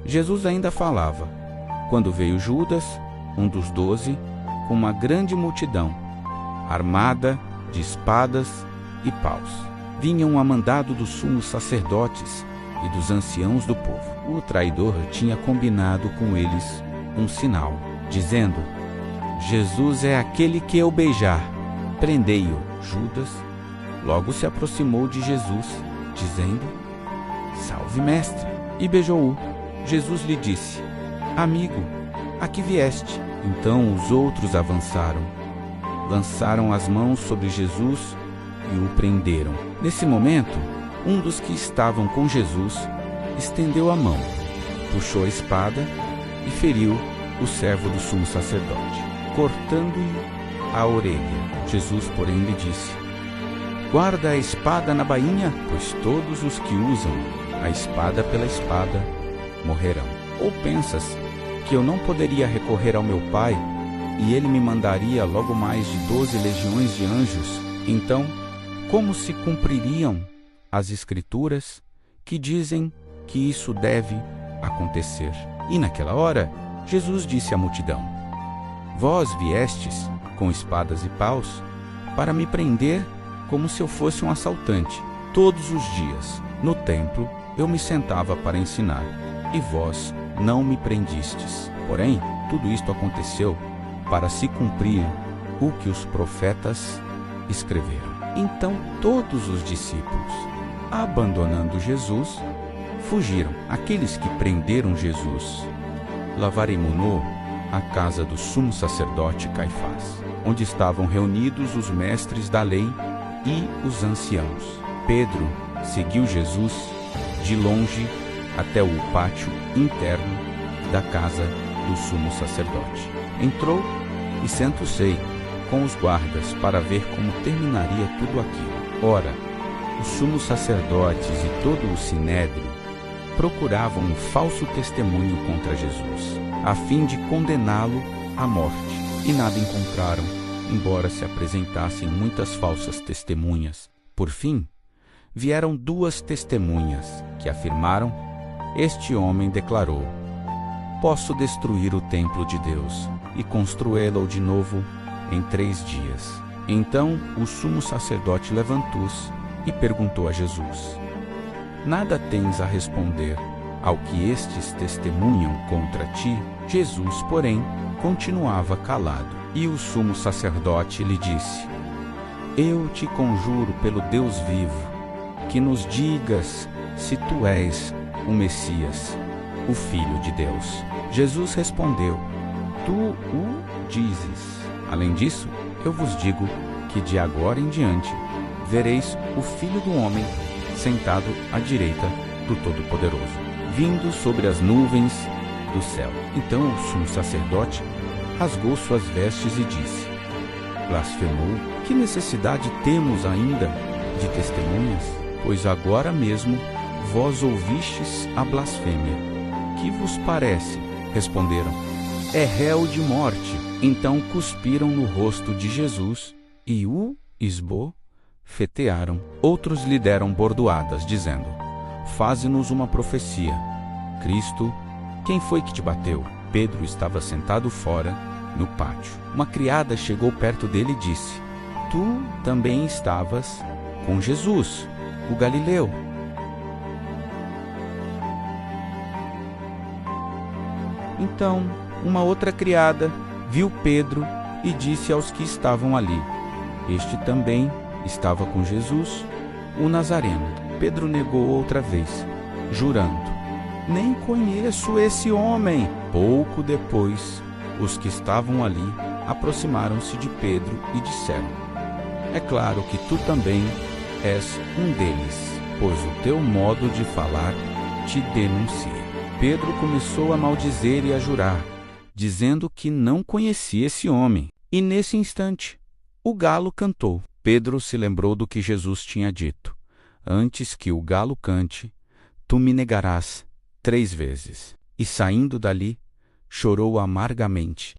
Jesus ainda falava, quando veio Judas, um dos 12, com uma grande multidão, armada de espadas e paus. Vinham a mandado dos sumos sacerdotes e dos anciãos do povo. O traidor tinha combinado com eles um sinal, dizendo: Jesus é aquele que eu beijar, prendei-o. Judas logo se aproximou de Jesus, dizendo: Salve, mestre! E beijou-o. Jesus lhe disse: Amigo, a que vieste? Então os outros avançaram, lançaram as mãos sobre Jesus e o prenderam. Nesse momento, um dos que estavam com Jesus estendeu a mão, puxou a espada e feriu o servo do sumo sacerdote, cortando-lhe a orelha. Jesus, porém, lhe disse: Guarda a espada na bainha, pois todos os que usam a espada pela espada morrerão. Ou pensas que eu não poderia recorrer ao meu Pai e ele me mandaria logo mais de 12 legiões de anjos? Então, como se cumpririam as Escrituras que dizem que isso deve acontecer? E naquela hora, Jesus disse à multidão: Vós viestes com espadas e paus para me prender como se eu fosse um assaltante. Todos os dias, no templo, eu me sentava para ensinar, e vós não me prendistes. Porém, tudo isto aconteceu para se cumprir o que os profetas escreveram. Então todos os discípulos, abandonando Jesus, fugiram. Aqueles que prenderam Jesus levaram-no à casa do sumo sacerdote Caifás, onde estavam reunidos os mestres da lei e os anciãos. Pedro seguiu Jesus de longe até o pátio interno da casa do sumo sacerdote. Entrou e sentou-se com os guardas para ver como terminaria tudo aquilo. Ora, os sumos sacerdotes e todo o sinédrio procuravam um falso testemunho contra Jesus, a fim de condená-lo à morte, e nada encontraram, embora se apresentassem muitas falsas testemunhas. Por fim, vieram 2 testemunhas que afirmaram: Este homem declarou: Posso destruir o templo de Deus e construí-lo de novo em 3 dias. Então o sumo sacerdote levantou-se e perguntou a Jesus: Nada tens a responder ao que estes testemunham contra ti? Jesus, porém, continuava calado. E o sumo sacerdote lhe disse: Eu te conjuro pelo Deus vivo, que nos digas se tu és o Messias, o Filho de Deus. Jesus respondeu: Tu o dizes. Além disso, eu vos digo que de agora em diante vereis o Filho do Homem sentado à direita do Todo-Poderoso, vindo sobre as nuvens do céu. Então o sumo sacerdote rasgou suas vestes e disse: Blasfemou? Que necessidade temos ainda de testemunhas? Pois agora mesmo vós ouvistes a blasfêmia. Que vos parece? Responderam: É réu de morte. Então cuspiram no rosto de Jesus e o esbofetearam. Outros lhe deram bordoadas, dizendo: Faze-nos uma profecia. Cristo, quem foi que te bateu? Pedro estava sentado fora, no pátio. Uma criada chegou perto dele e disse: Tu também estavas com Jesus, o Galileu. Então, uma outra criada viu Pedro e disse aos que estavam ali: Este também estava com Jesus, o Nazareno. Pedro negou outra vez, jurando: Nem conheço esse homem. Pouco depois, os que estavam ali aproximaram-se de Pedro e disseram: É claro que tu também és um deles, pois o teu modo de falar te denuncia. Pedro começou a maldizer e a jurar, dizendo que não conhecia esse homem. E nesse instante, o galo cantou. Pedro se lembrou do que Jesus tinha dito: Antes que o galo cante, tu me negarás 3 vezes. E saindo dali, chorou amargamente.